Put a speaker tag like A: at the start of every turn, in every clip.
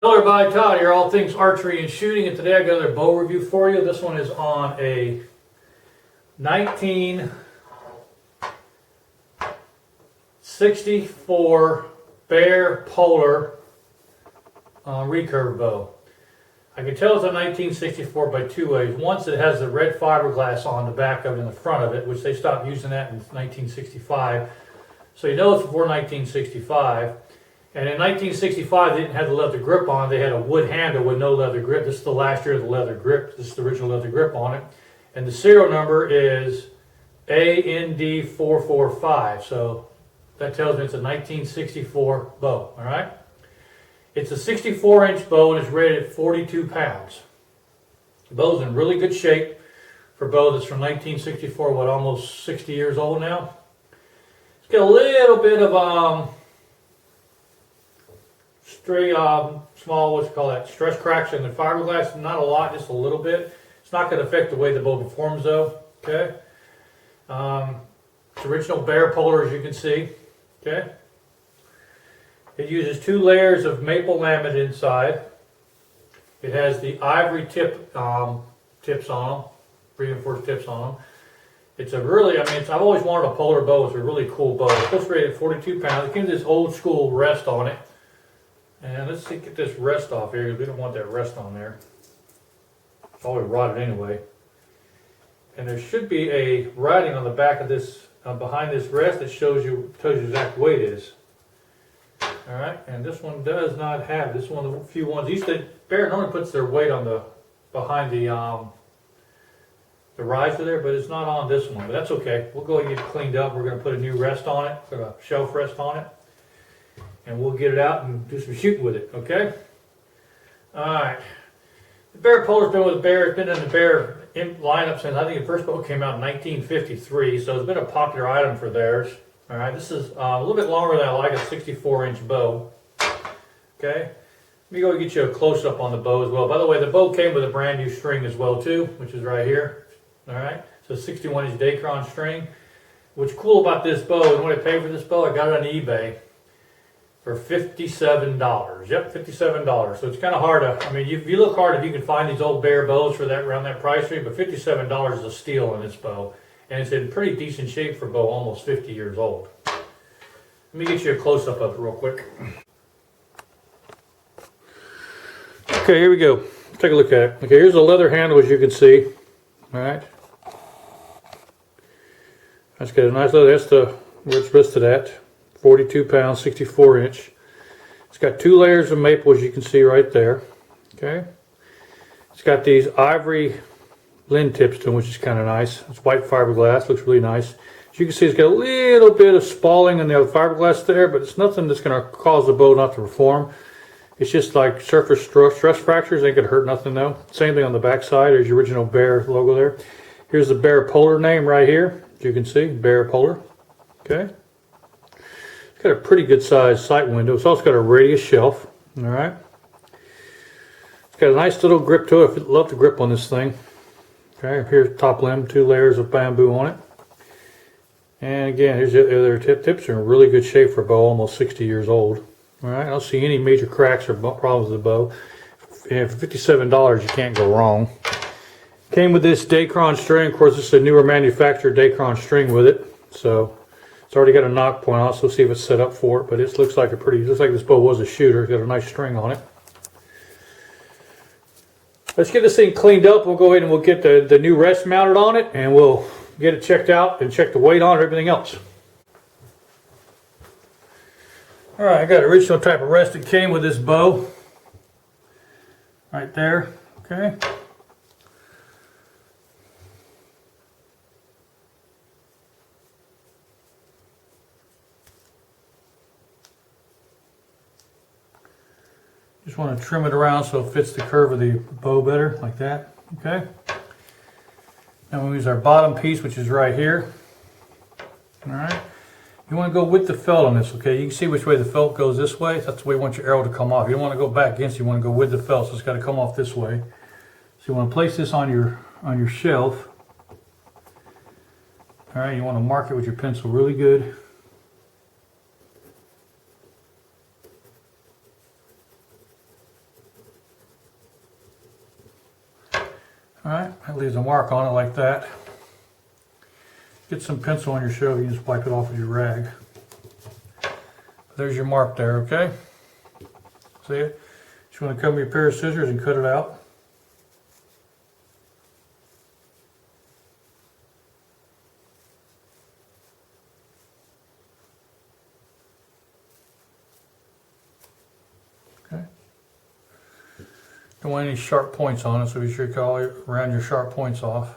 A: Hello everybody, Todd here, all things archery and shooting, and today I got another bow review for you. This one is on a 1964 Bear Polar recurve bow. I can tell it's a 1964 by two ways. Once it has the red fiberglass on the back of it and the front of it, which they stopped using that in 1965. So you know it's before 1965. And in 1965, they didn't have the leather grip on. They had a wood handle with no leather grip. This is the last year of the leather grip. This is the original leather grip on it. And the serial number is AND445. So that tells me it's a 1964 bow. All right. It's a 64-inch bow and it's rated at 42 pounds. The bow's in really good shape for a bow that's from 1964, what, almost 60 years old now. It's got a little bit of stray, small, what's called that, stress cracks in the fiberglass. Not a lot, just a little bit. It's not going to affect the way the bow performs though. Okay. It's original Bear Polar, as you can see. Okay. It uses 2 layers of maple laminate inside. It has the ivory tips on them, reinforced tips on them. It's a really, I've always wanted a polar bow. It's a really cool bow. It's supposed to rate at 42 pounds. It gives this old school rest on it. And let's see, get this rest off here because we don't want that rest on there. It's always rotted anyway. And there should be a writing on the back of this, behind this rest that tells you exact weight it is. All right, and this one does not have. This one of the few ones. Bear normally puts their weight on the behind the riser there, but it's not on this one. But that's okay. We'll go and get it cleaned up. We're going to put a new rest on it, put a shelf rest on it, and we'll get it out and do some shooting with it. Okay. All right. The Bear Polar's been with Bear. It's been in the Bear lineup since I think the first bow came out in 1953. So it's been a popular item for theirs. All right, this is a little bit longer than I like, a 64-inch bow. Okay, let me go and get you a close-up on the bow as well. By the way, the bow came with a brand new string as well too, which is right here. All right, so 61-inch Dacron string. What's cool about this bow, and when I paid for this bow, I got it on eBay for $57. Yep, $57. So it's kind of hard to, if you look hard, if you can find these old Bear bows for that around that price range, but $57 is a steal on this bow. And it's in pretty decent shape for a bow, almost 50 years old. Let me get you a close-up of it real quick. Okay, here we go. Let's take a look at it. Okay, here's the leather handle, as you can see. All right. That's got a nice leather. That's where it's listed at. 42 pounds, 64-inch. It's got 2 layers of maple, as you can see right there. Okay. It's got these ivory lens tips to them, which is kind of nice. It's white fiberglass, looks really nice. As you can see, it's got a little bit of spalling in the fiberglass there, but it's nothing that's going to cause the bow not to perform. It's just like surface stress fractures. Ain't going to hurt nothing though. Same thing on the back side. There's your original Bear logo there. Here's the Bear Polar name right here. As you can see, Bear Polar. Okay. It's got a pretty good sized sight window. It's also got a radius shelf. All right. It's got a nice little grip to it. I love the grip on this thing. Okay, here's top limb, 2 layers of bamboo on it. And again, here's the other tips are in really good shape for a bow, almost 60 years old. All right, I don't see any major cracks or problems with the bow. And for $57, you can't go wrong. Came with this Dacron string. Of course, this is a newer manufactured Dacron string with it. So it's already got a knock point on it. So let's see if it's set up for it. But it looks like looks like this bow was a shooter. It's got a nice string on it. Let's get this thing cleaned up. We'll go ahead and we'll get the new rest mounted on it, and we'll get it checked out and check the weight on it and everything else. All right, I got the original type of rest that came with this bow. Right there, okay. Just want to trim it around so it fits the curve of the bow better, like that. Okay. Now we'll use our bottom piece, which is right here. All right. You want to go with the felt on this, okay? You can see which way the felt goes this way. That's the way you want your arrow to come off. You don't want to go back against it. You want to go with the felt, so it's got to come off this way. So you want to place this on your shelf. All right. You want to mark it with your pencil really good. Alright, that leaves a mark on it like that. Get some pencil on your shove, you just wipe it off with your rag. There's your mark there, okay? See it? Just want to come with your pair of scissors and cut it out. Okay. Don't want any sharp points on it, so be sure you cut all around your sharp points off.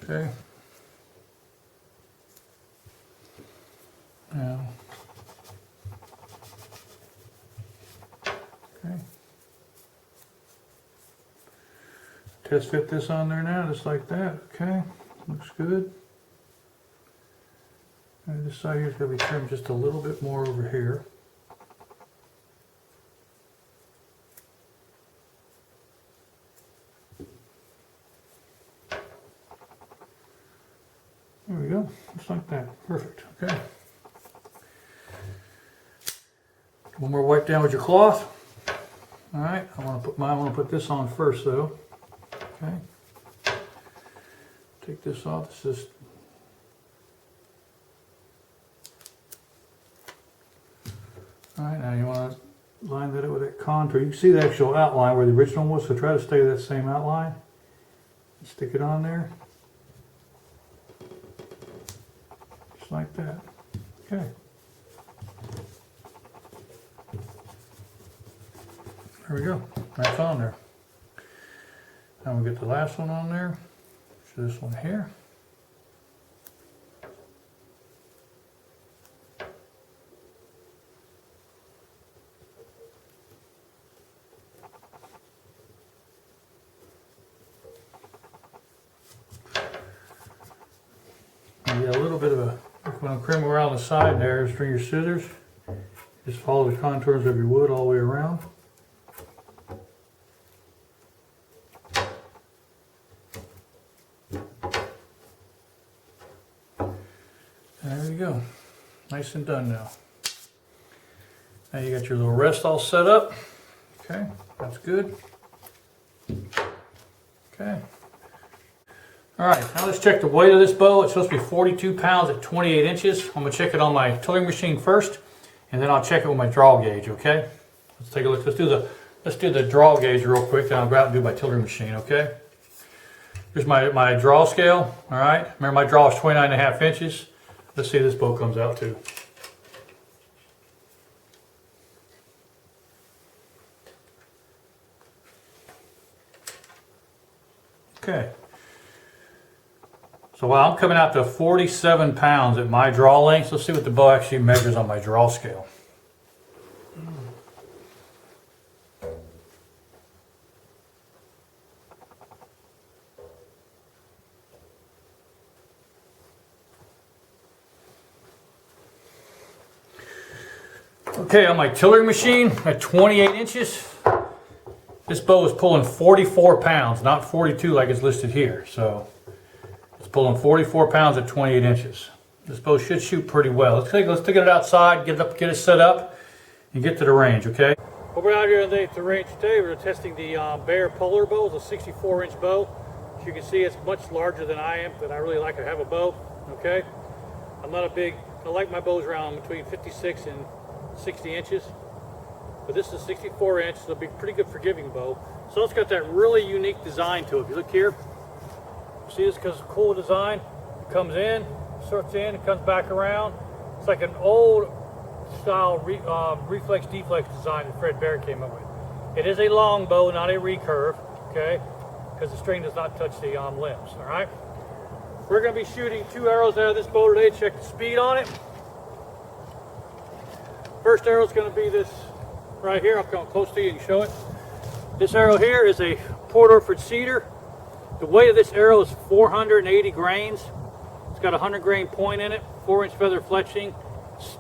A: Okay. Now. Okay. Test fit this on there now, just like that. Okay. Looks good. And this side here is going to be trimmed just a little bit more over here. There we go, just like that. Perfect. Okay. One more wipe down with your cloth. All right. I want to put this on first, though. Okay. Take this off. This is. All right. Now you want to line that up with that contour. You can see the actual outline where the original was, so try to stay with that same outline. Stick it on there. Like that. Okay. There we go. That's on there. Now we'll get the last one on there. So this one here. And get a little bit of a when I trim around the side there, just bring your scissors. Just follow the contours of your wood all the way around. There you go. Nice and done now. Now you got your little rest all set up. Okay, that's good. Okay. Alright, now let's check the weight of this bow. It's supposed to be 42 pounds at 28 inches. I'm going to check it on my tiller machine first, and then I'll check it with my draw gauge, okay? Let's take a look. Let's do the draw gauge real quick, then I'll go out and do my tiller machine, okay? Here's my draw scale, alright? Remember my draw is 29.5 inches. Let's see if this bow comes out too. Okay. So while I'm coming out to 47 pounds at my draw length, let's see what the bow actually measures on my draw scale. Okay, on my tiller machine at 28 inches, this bow is pulling 44 pounds, not 42 like it's listed here. So it's pulling 44 pounds at 28 inches. This bow should shoot pretty well. Let's take it outside, get it set up, and get to the range, okay? Well, we're out here at the range today. We're testing the Bear Polar bow. It's a 64-inch bow. As you can see, it's much larger than I am, but I really like to have a bow, okay? I like my bows around between 56 and 60 inches. But this is a 64 inch, so it'll be pretty good forgiving bow. So it's got that really unique design to it. If you look here, see this because it's a cool design. It comes in, sorts in, it comes back around. It's like an old style reflex deflex design that Fred Bear came up with. It is a long bow, not a recurve, okay? Because the string does not touch the limbs, all right? We're going to be shooting 2 arrows out of this bow today. Check the speed on it. First arrow is going to be this right here. I'll come close to you and show it. This arrow here is a Port Orford cedar. The weight of this arrow is 480 grains. It's got a 100 grain point in it, 4-inch feather fletching,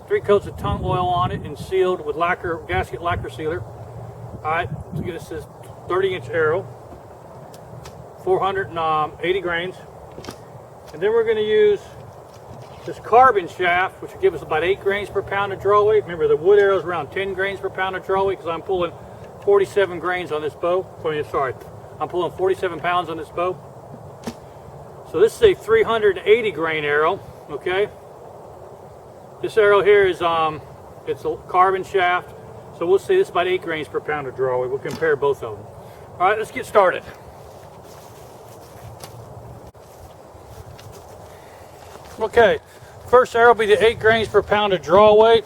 A: 3 coats of tung oil on it, and sealed with lacquer, gasket lacquer sealer. All right, so this is 30-inch arrow, 480 grains. And then we're going to use this carbon shaft, which will give us about 8 grains per pound of draw weight. Remember, the wood arrow is around 10 grains per pound of draw weight because I'm pulling 47 grains on this bow. Sorry, I'm pulling 47 pounds on this bow. So this is a 380 grain arrow, okay? This arrow here is, it's a carbon shaft. So we'll see this is about 8 grains per pound of draw weight. We'll compare both of them. All right, let's get started. Okay, first arrow will be the 8 grains per pound of draw weight.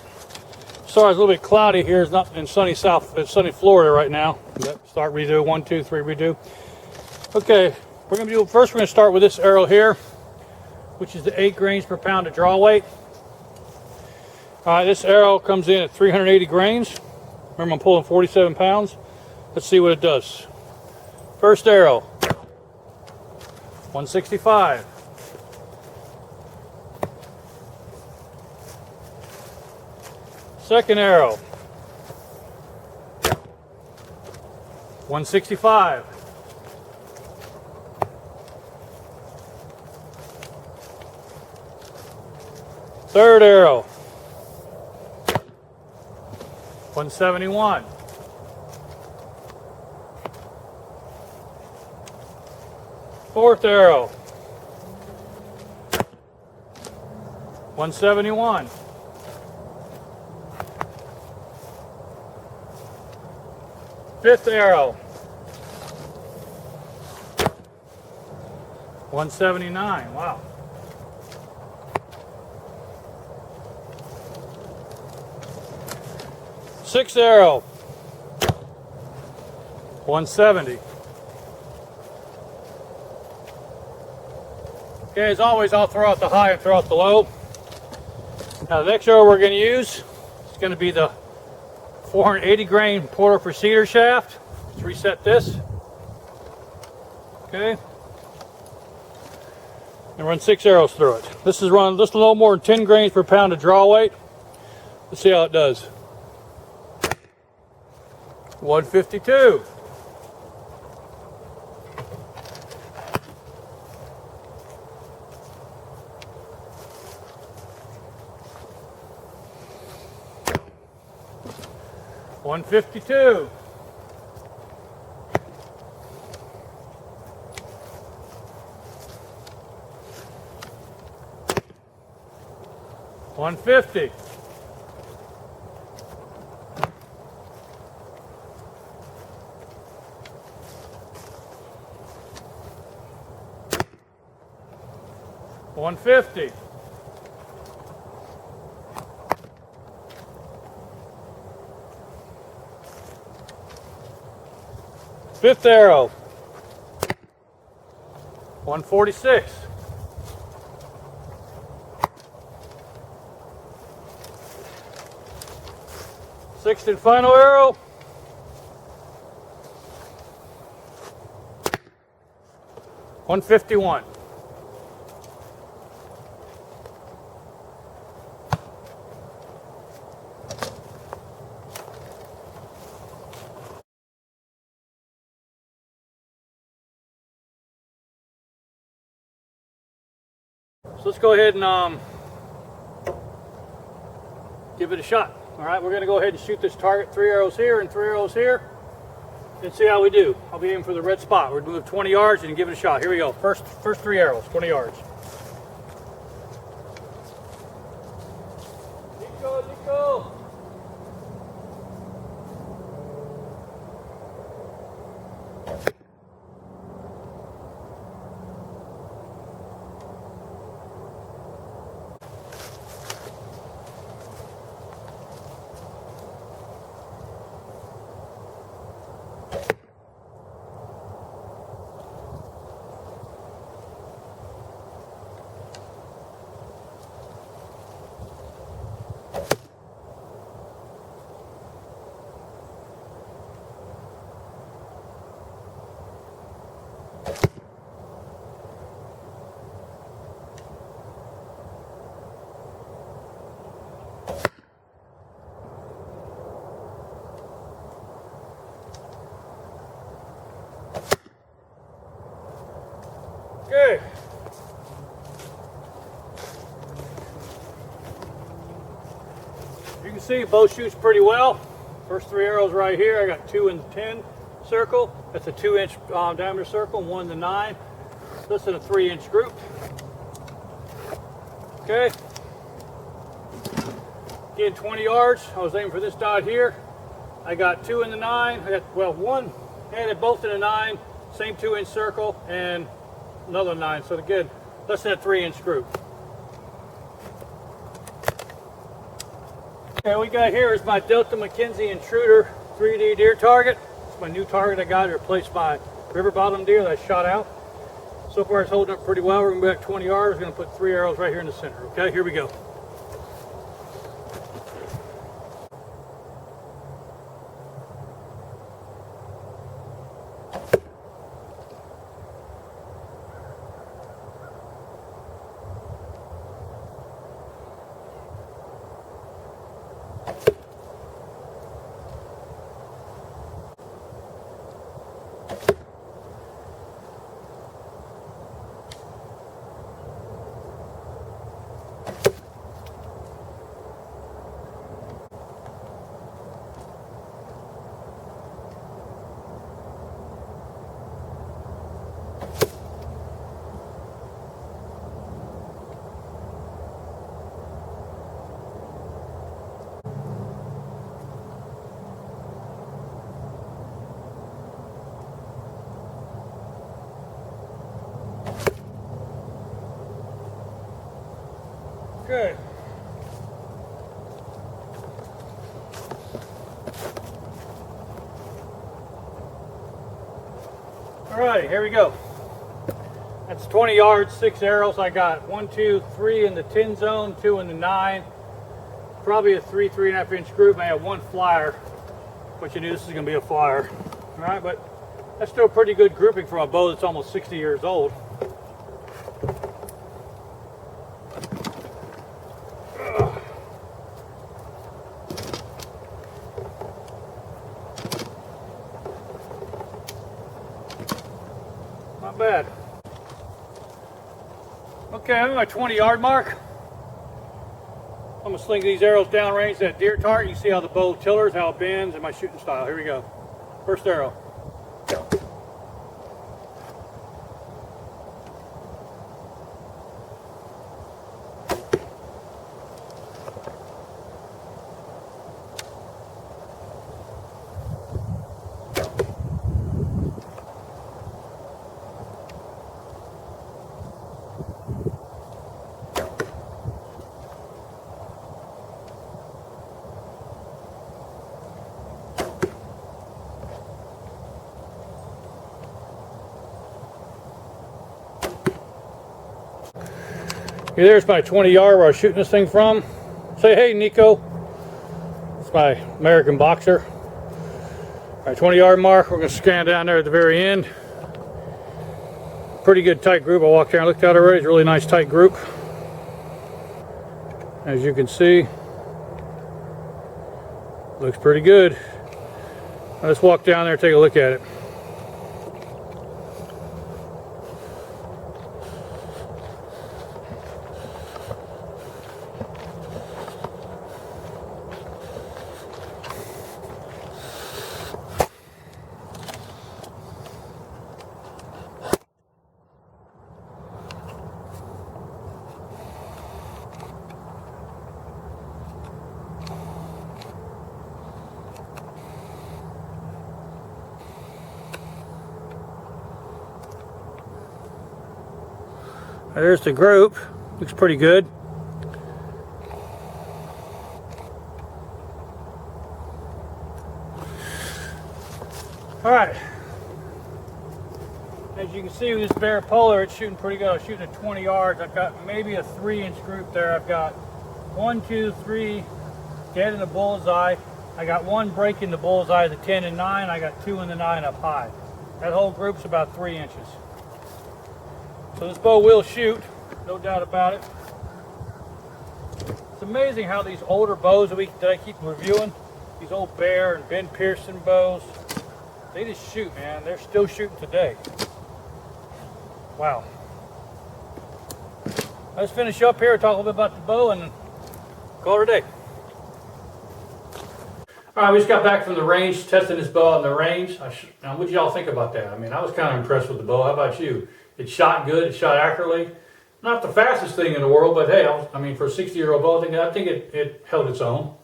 A: Sorry, it's a little bit cloudy here. It's not in sunny Florida right now. Start, redo, 1, 2, 3, redo. Okay, we're gonna start with this arrow here, which is the 8 grains per pound of draw weight. All right, this arrow comes in at 380 grains. Remember, I'm pulling 47 pounds. Let's see what it does. First arrow, 165. Second arrow, 165. Third arrow, 171. Fourth arrow, 171. Fifth arrow, 179. Wow. Sixth arrow, 170. Okay, as always, I'll throw out the high and throw out the low. Now the next arrow we're going to use is going to be the 480 grain Porter for cedar shaft. Let's reset this. Okay. And run 6 arrows through it. This is run just a little more than 10 grains per pound of draw weight. Let's see how it does. 152. $152. $150. $150. Fifth arrow, 146. Sixth and final arrow, 151. So let's go ahead and give it a shot. All right, we're going to go ahead and shoot this target. 3 arrows here and 3 arrows here, and see how we do. I'll be aiming for the red spot. We're going to move 20 yards and give it a shot. Here we go. First 3 arrows, 20 yards. Nico, Nico. Okay. You can see bow shoots pretty well. First 3 arrows right here. I got 2 in the 10 circle. That's a 2-inch diameter circle, 1 in the 9. This is a 3-inch group. Okay. Again, 20 yards. I was aiming for this dot here. I got 2 in the 9. I got, well, one headed both in the 9, same 2-inch circle, and another 9. So again, less than a 3-inch group. Okay, what we got here is my Delta McKenzie Intruder 3D deer target. It's my new target I got to replace my river bottom deer that I shot out. So far it's holding up pretty well. We're going to be back 20 yards. We're going to put 3 arrows right here in the center. Okay, here we go. Okay. Alright, here we go. That's 20 yards, 6 arrows. I got 1, 2, 3 in the 10 zone, 2 in the 9. Probably a 3.5 inch group. I have 1 flyer, which you knew this is going to be a flyer. Alright, but that's still a pretty good grouping for a bow that's almost 60 years old. Not bad. Okay, I'm at my 20-yard mark. I'm gonna sling these arrows downrange to that deer target. You see how the bow tillers, how it bends, and my shooting style. Here we go. First arrow. Okay, there's my 20-yard where I was shooting this thing from. Say hey, Nico. It's my American boxer. All right, 20-yard mark. We're going to scan down there at the very end. Pretty good tight group. I walked there and looked at it already. It's a really nice tight group. As you can see, looks pretty good. Let's walk down there and take a look at it. There's the group. Looks pretty good. Alright. As you can see with this Bear Polar, it's shooting pretty good. I'm shooting at 20 yards. I've got maybe a 3-inch group there. I've got 1, 2, 3 dead in the bullseye. I got 1 break in the bullseye, the 10 and 9. I got 2 in the 9 up high. That whole group's about 3 inches. So this bow will shoot, no doubt about it. It's amazing how these older bows that I keep reviewing, these old Bear and Ben Pearson bows, they just shoot, man. They're still shooting today. Wow. Let's finish up here, talk a little bit about the bow, and call it a day. All right, we just got back from the range, testing this bow out in the range. Now, what did y'all think about that? I mean, I was kind of impressed with the bow. How about you? It shot good. It shot accurately. Not the fastest thing in the world, but hey, I mean, for a 60-year-old bow, I think it held its own.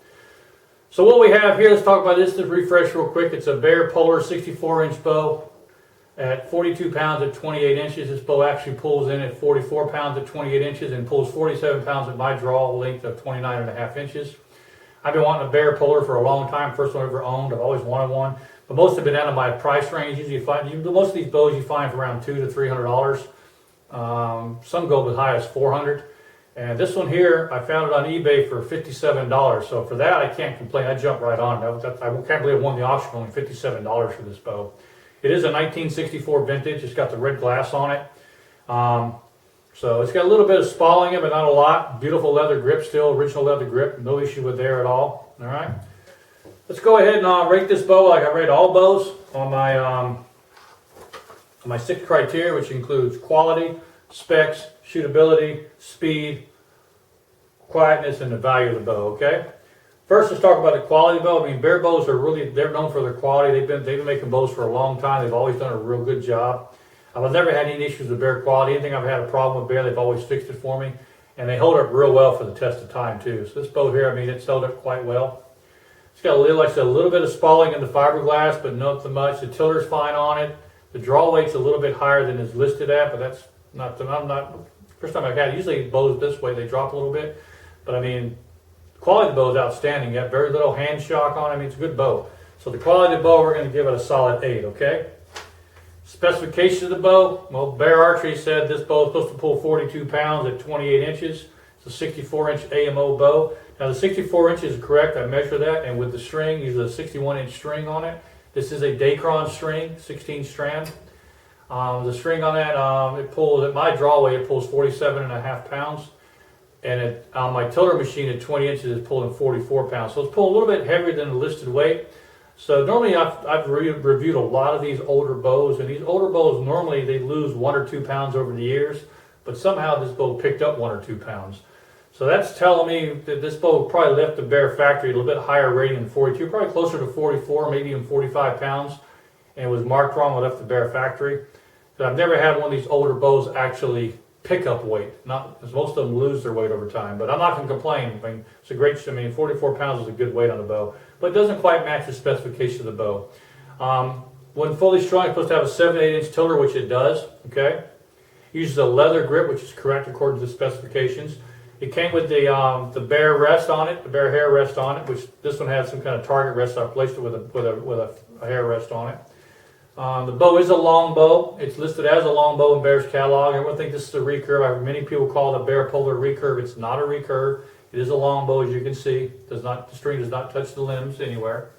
A: So what we have here, let's talk about this to refresh real quick. It's a Bear Polar 64-inch bow at 42 pounds at 28 inches. This bow actually pulls in at 44 pounds at 28 inches and pulls 47 pounds at my draw length of 29.5 inches. I've been wanting a Bear Polar for a long time. First one I ever owned. I've always wanted one, but most have been out of my price range. Usually, most of these bows you find for around $200 to $300. Some go as high as $400. And this one here, I found it on eBay for $57. So for that, I can't complain. I jumped right on it. I can't believe I won the auction for only $57 for this bow. It is a 1964 vintage. It's got the red glass on it. So it's got a little bit of spalling in it, but not a lot. Beautiful leather grip still, original leather grip. No issue with there at all. All right. Let's go ahead and rate this bow like I rate all bows on my 6 criteria, which includes quality, specs, shootability, speed, quietness, and the value of the bow. Okay. First, let's talk about the quality of the bow. I mean, Bear bows they're known for their quality. They've been making bows for a long time. They've always done a real good job. I've never had any issues with Bear quality. Anything I've had a problem with Bear, they've always fixed it for me. And they hold up real well for the test of time too. So this bow here, I mean, it's held up quite well. It's got like I said, a little bit of spalling in the fiberglass, but not so much. The tiller's fine on it. The draw weight's a little bit higher than it's listed at, but that's not, first time I've had it. Usually bows this way, they drop a little bit. But I mean, the quality of the bow is outstanding. You got very little hand shock on it. I mean, it's a good bow. So the quality of the bow, we're going to give it a solid 8, okay? Specifications of the bow, well, Bear Archery said this bow is supposed to pull 42 pounds at 28 inches. It's a 64-inch AMO bow. Now the 64 inches is correct, I measured that, and with the string, use a 61-inch string on it. This is a Dacron string, 16 strand. The string on that, it pulls, at my draw weight, it pulls 47.5 pounds. And on my tiller machine at 20 inches, it's pulling 44 pounds. So it's pulling a little bit heavier than the listed weight. So normally I've reviewed a lot of these older bows, and these older bows normally they lose 1 or 2 pounds over the years, but somehow this bow picked up 1 or 2 pounds. So that's telling me that this bow probably left the Bear factory a little bit higher rating than 42, probably closer to 44, maybe even 45 pounds, and it was marked wrong when it left the Bear factory. So I've never had one of these older bows actually pick up weight. Not because most of them lose their weight over time, but I'm not going to complain. I mean, it's a great. 44 pounds is a good weight on a bow, but it doesn't quite match the specification of the bow. When fully strung, it's supposed to have a 7 to 8 inch tiller, which it does. Okay, uses a leather grip, which is correct according to the specifications. It came with the Bear rest on it, the Bear hair rest on it, which this one had some kind of target rest. So I placed it with a hair rest on it. The bow is a long bow. It's listed as a long bow in Bear's catalog. Everyone thinks this is a recurve. Many people call it a Bear Polar recurve. It's not a recurve. It is a long bow, as you can see. The string does not touch the limbs anywhere.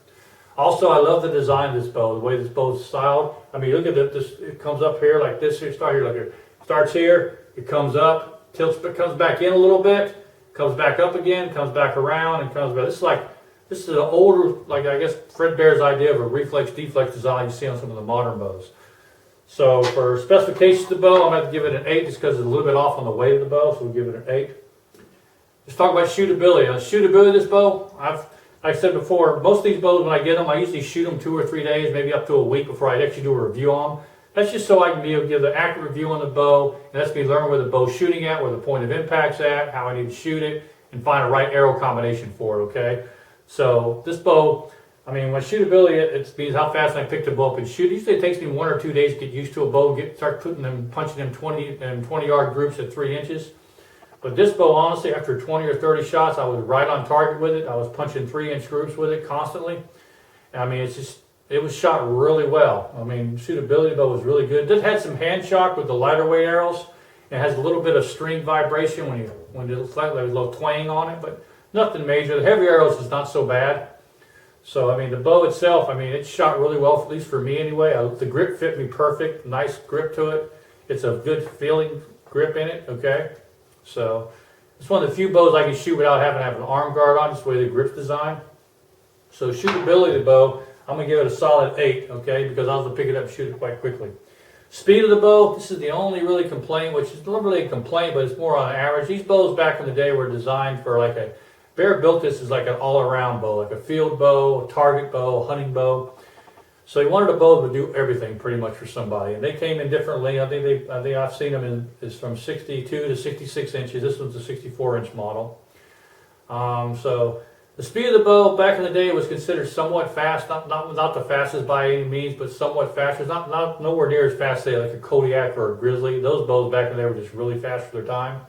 A: Also, I love the design of this bow, the way this bow is styled. I mean, look at this. It comes up here like this. Here, start here, look here. Starts here. It comes up, tilts, comes back in a little bit, comes back up again, comes back around, and comes back. This is an older, like I guess Fred Bear's idea of a reflex-deflex design you see on some of the modern bows. So for specifications of the bow, I'm going to give it an 8 just because it's a little bit off on the weight of the bow, so we'll give it an 8. Let's talk about shootability. On shootability of this bow, like I said before, most of these bows, when I get them, I usually shoot them 2 or 3 days, maybe up to a week before I actually do a review on them. That's just so I can be able to give the accurate review on the bow, and that's me learning where the bow's shooting at, where the point of impact's at, how I need to shoot it, and find a right arrow combination for it, okay? So this bow, I mean, when shootability, it means how fast I pick the bow up and shoot. Usually it takes me 1 or 2 days to get used to a bow, start punching them 20-yard groups at 3 inches. But this bow, honestly, after 20 or 30 shots, I was right on target with it. I was punching 3-inch groups with it constantly. I mean, it was shot really well. I mean, shootability of the bow was really good. It had some hand shock with the lighter weight arrows. It has a little bit of string vibration when there's a little twang on it, but nothing major. The heavy arrows is not so bad. So, I mean, the bow itself, I mean, it shot really well, at least for me anyway. The grip fit me perfect. Nice grip to it. It's a good feeling grip in it, okay? So, it's one of the few bows I can shoot without having to have an arm guard on, just the way the grip's designed. So, shootability of the bow, I'm going to give it a solid 8, okay? Because I was able to pick it up and shoot it quite quickly. Speed of the bow, this is the only really complaint, which is not really a complaint, but it's more on average. These bows back in the day were designed for like a Bear built this as like an all-around bow, like a field bow, a target bow, a hunting bow. So he wanted a bow that would do everything pretty much for somebody. And they came in different lengths. I think I've seen them in is from 62 to 66 inches. This one's a 64-inch model. So the speed of the bow back in the day was considered somewhat fast, not the fastest by any means, but somewhat fast. It's not nowhere near as fast, say, like a Kodiak or a Grizzly. Those bows back in the day were just really fast for their time.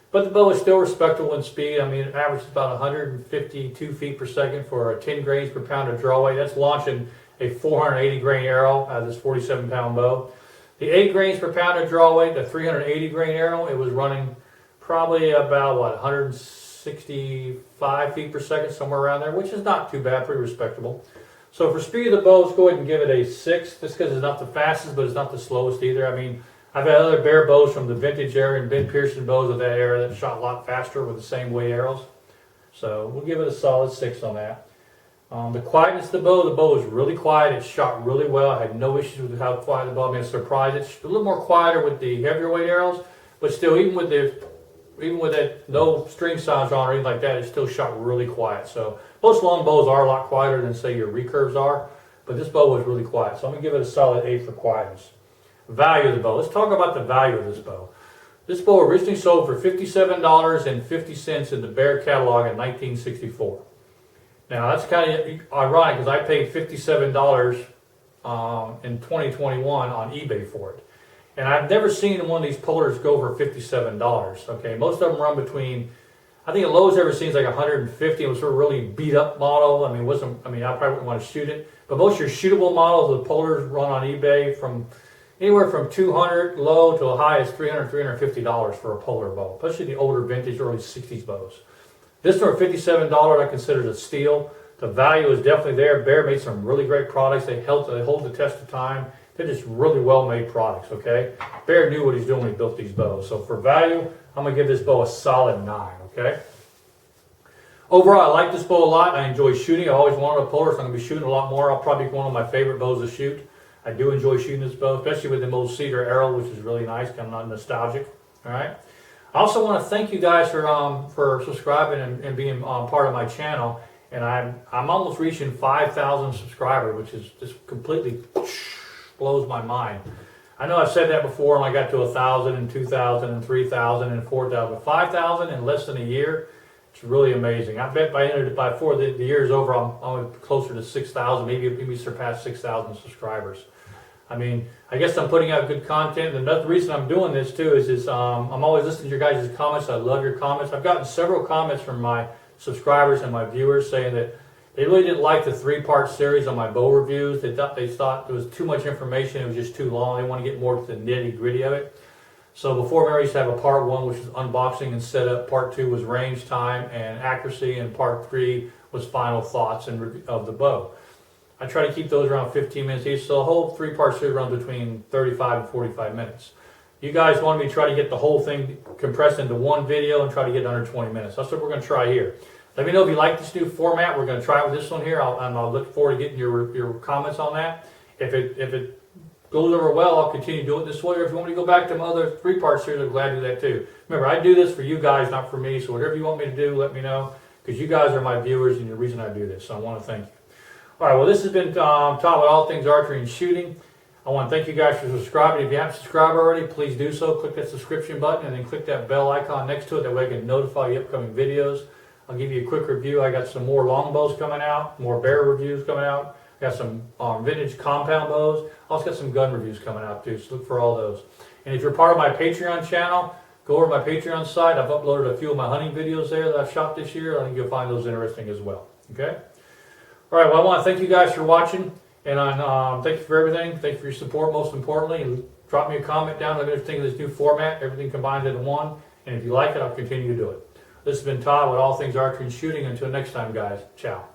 A: But the bow is still respectable in speed. I mean, it averages about 152 feet per second for a 10 grains per pound of draw weight. That's launching a 480 grain arrow out of this 47 pound bow. The 8 grains per pound of draw weight, the 380 grain arrow, it was running probably about, what, 165 feet per second, somewhere around there, which is not too bad, pretty respectable. So for speed of the bow, let's go ahead and give it a 6, just because it's not the fastest, but it's not the slowest either. I mean, I've had other Bear bows from the vintage era and Ben Pearson bows of that era that shot a lot faster with the same weight arrows. So we'll give it a solid 6 on that. The quietness of the bow is really quiet. It shot really well. I had no issues with how quiet the bow. I mean, I'm surprised. It's a little more quieter with the heavier weight arrows, but still, even with that no string sounds on or anything like that, it still shot really quiet. So most long bows are a lot quieter than, say, your recurves are, but this bow was really quiet. So I'm going to give it a solid 8 for quietness. Value of the bow. Let's talk about the value of this bow. This bow originally sold for $57.50 in the Bear catalog in 1964. Now that's kind of ironic because I paid $57 in 2021 on eBay for it. And I've never seen one of these Polars go for $57. Okay, most of them run between, I think the lowest I've ever seen is like 150. It was sort of really beat up model. I mean, I probably wouldn't want to shoot it. But most of your shootable models of the Polars run on eBay from anywhere from $200 low to a high as $300, $350 for a Polar bow, especially the older vintage early 60s bows. This one for $57 I consider it a steal. The value is definitely there. Bear made some really great products. They hold the test of time. They're just really well-made products, okay? Bear knew what he's doing when he built these bows. So for value, I'm going to give this bow a solid 9, okay? Overall, I like this bow a lot. I enjoy shooting. I always wanted a Polar, so I'm going to be shooting a lot more. I'll probably be one of my favorite bows to shoot. I do enjoy shooting this bow, especially with the old cedar arrow, which is really nice, kind of nostalgic, all right? I also want to thank you guys for subscribing and being part of my channel. And I'm almost reaching 5,000 subscribers, which is just completely blows my mind. I know I've said that before, and I got to 1,000 and 2,000 and 3,000 and 4,000, but 5,000 in less than a year. It's really amazing. I bet by before the year is over, I'm closer to 6,000, maybe surpass 6,000 subscribers. I mean, I guess I'm putting out good content, and the reason I'm doing this too is I'm always listening to your guys' comments. I love your comments. I've gotten several comments from my subscribers and my viewers saying that they really didn't like the 3-part series on my bow reviews. They thought there was too much information. It was just too long. They want to get more to the nitty-gritty of it. So before, I used to have a part 1, which was unboxing and setup. Part 2 was range time and accuracy, and part 3 was final thoughts of the bow. I try to keep those around 15 minutes each, so the whole 3-part series runs between 35 and 45 minutes. You guys wanted me to try to get the whole thing compressed into one video and try to get it under 20 minutes. That's what we're going to try here. Let me know if you like this new format. We're going to try it with this one here, and I'll look forward to getting your comments on that. If it goes over well, I'll continue to do it this way. Or if you want me to go back to my other 3-part series, I'm glad to do that too. Remember, I do this for you guys, not for me, so whatever you want me to do, let me know, because you guys are my viewers and the reason I do this, so I want to thank you. All right, well, this has been Tom with All Things Archery and Shooting. I want to thank you guys for subscribing. If you haven't subscribed already, please do so. Click that subscription button and then click that bell icon next to it. That way I can notify you upcoming videos. I'll give you a quick review. I got some more longbows coming out, more Bear reviews coming out. I got some vintage compound bows. I also got some gun reviews coming out too, so look for all those. And if you're part of my Patreon channel, go over to my Patreon site. I've uploaded a few of my hunting videos there that I've shot this year. I think you'll find those interesting as well. Okay? All right, well, I want to thank you guys for watching, and thank you for everything. Thank you for your support, most importantly. Drop me a comment down. Let me think of this new format, everything combined into one. And if you like it, I'll continue to do it. This has been Todd with All Things Archery and Shooting. Until next time, guys. Ciao.